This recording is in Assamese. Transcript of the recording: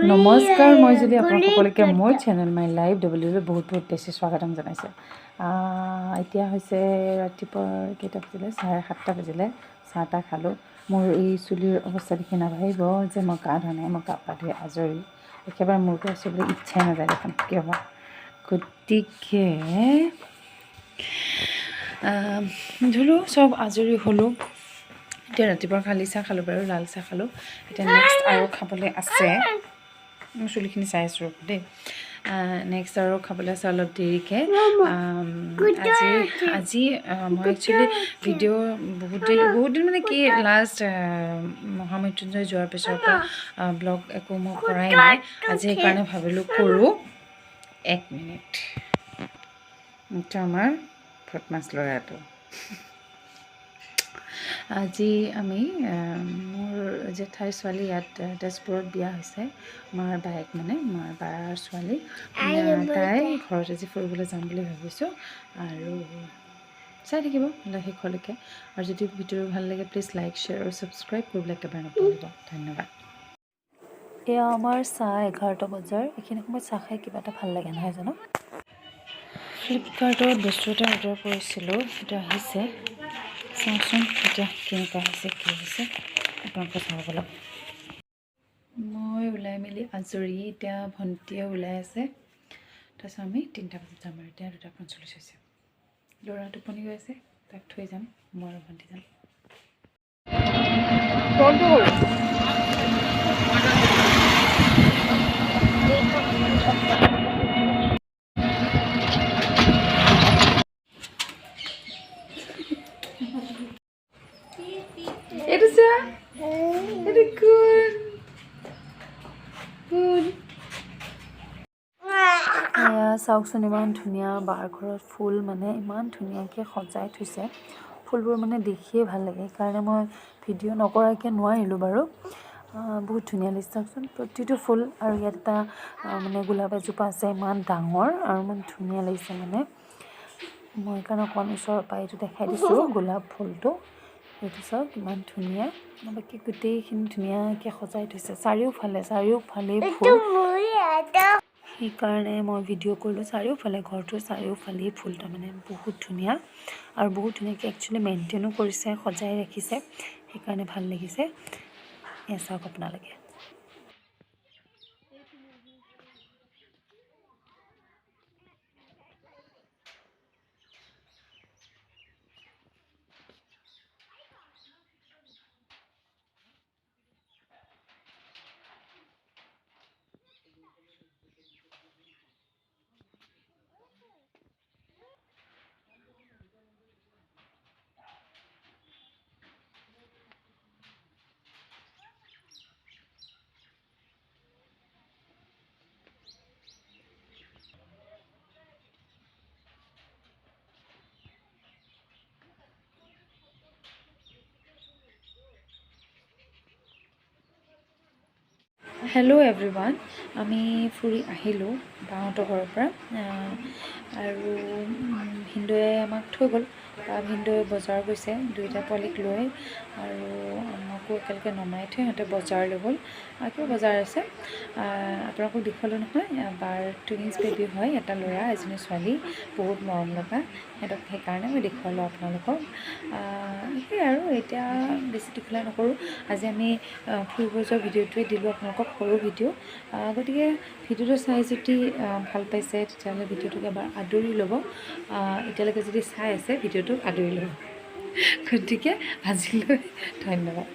নমস্কাৰ মই যদি আপোনাক সকলোকে মোৰ চেনেল Mylifedouble বহুত বেছি স্বাগতম জনাইছোঁ এতিয়া হৈছে ৰাতিপুৱা কেইটা বাজিলে 7:30 বাজিলে চাহটা খালোঁ মোৰ এই চুলিৰ অৱস্থা দেখি নাভাবিব যে মই গা ধোৱা নাই মই গা পা ধুই আজৰি একেবাৰে মোৰতো আচলতে ইচ্ছাই নাযায় দেখোন কিয় বা গতিকে ধুলোঁ চব আজৰি হ'লোঁ এতিয়া ৰাতিপুৱা খালি চাহ খালোঁ বাৰু লাল চাহ খালোঁ এতিয়া নেক্সট আৰু খাবলৈ আছে মই চুলিখিনি চাই আছোঁ দেই নেক্সট আৰু খাবলৈ আছে অলপ দেৰিকৈ আজি মই একচুৱেলি ভিডিঅ' বহুত দিন মানে কি লাষ্ট মহামৃত্যুঞ্জয় যোৱাৰ পিছৰ পৰা ব্লগ একো মই কৰাই নাই আজি সেইকাৰণে ভাবিলোঁ কৰোঁ 1 মিনিট এইটো আমাৰ ফটমাছ ল'ৰাটো আজি আমি মোৰ জেঠাইৰ ছোৱালী ইয়াত তেজপুৰত বিয়া হৈছে মাৰ বায়েক মানে মাৰ বাৰ ছোৱালী তাই ঘৰত আজি ফুৰিবলৈ যাম বুলি ভাবিছোঁ আৰু চাই থাকিব শেষলৈকে আৰু যদি ভিডিঅ'টো ভাল লাগে প্লিজ লাইক শ্বেয়াৰ আৰু ছাবস্ক্ৰাইব কৰিবলৈ একেবাৰে নকৰিব ধন্যবাদ এয়া আমাৰ চাহ 11টা বজাৰ এইখিনি সময়ত চাহ খাই কিবা এটা ভাল লাগে নহয় জানো ফ্লিপকাৰ্টত বস্তু এটা অৰ্ডাৰ কৰিছিলোঁ সেইটো আহিছে sausun এতিয়া কেনেকুৱা হৈছে কি হৈছে আপোনালোকে চাব লওক মই ওলাই মেলি আজৰি এতিয়া ভণ্টিয়ে ওলাই আছে তাৰপিছত আমি 3টা বজাত যাম আৰু এতিয়া 2:45 হৈছে ল'ৰা টোপনি গৈ আছে তাক থৈ যাম মই আৰু ভণ্টি যাম Itu sih, itu good. sausun ইমান ধুনীয়া বাৰ ঘৰত ফুল মানে ইমান ধুনীয়াকৈ সজাই থৈছে ফুলবোৰ মানে দেখিয়ে ভাল লাগে সেইকাৰণে মই ভিডিঅ' নকৰাকৈ নোৱাৰিলোঁ বাৰু বহুত ধুনীয়া লাগিছে চাওকচোন প্ৰতিটো ফুল আৰু ইয়াত এটা মানে গোলাপ এজোপা আছে ইমান ডাঙৰ আৰু ইমান ধুনীয়া লাগিছে মানে মই সেইকাৰণে অকণ ওচৰৰ পৰা এইটো দেখাই দিছোঁ গোলাপ ফুলটো এইটো চাওক ইমান ধুনীয়া বাকী গোটেইখিনি ধুনীয়াকৈ সজাই থৈছে চাৰিওফালে ফুল সেইকাৰণে মই ভিডিঅ' কৰিলোঁ চাৰিওফালে ঘৰটোৰ চাৰিওফালেই ফুল তাৰমানে বহুত ধুনীয়া আৰু বহুত ধুনীয়াকৈ একচুৱেলি মেইনটেইনো কৰিছে সজাই ৰাখিছে সেইকাৰণে ভাল লাগিছে এয়া চাওক আপোনালোকে হেল্ল' এভৰিৱান আমি ফুৰি আহিলোঁ বাহঁতৰ ঘৰৰ পৰা আৰু ভিনদেউৱে আমাক থৈ গ'ল ভিনদেউৱে বজাৰ গৈছে 2টা পোৱালিক লৈ আৰু আমাকো একেলগে নমাই থৈ সিহঁতে বজাৰলৈ গ'ল কিবা বজাৰ আছে আপোনালোকক দেখুৱালোঁ নহয় বাৰ টুইনছ বেবী হয় এটা ল'ৰা এজনী ছোৱালী বহুত মৰম লগা সিহঁতক সেইকাৰণে মই দেখুৱালোঁ আপোনালোকক সেই আৰু এতিয়া বেছি দীঘলীয়া নকৰোঁ আজি আমি ফুৰিব যোৱা ভিডিঅ'টোৱে দিলোঁ আপোনালোকক সৰু ভিডিঅ' গতিকে ভিডিঅ'টো চাই যদি ভাল পাইছে তেতিয়াহ'লে ভিডিঅ'টোক এবাৰ আদৰি ল'ব এতিয়ালৈকে যদি চাই আছে ভিডিঅ'টোক আদৰি ল'ব গতিকে আজিলৈ ধন্যবাদ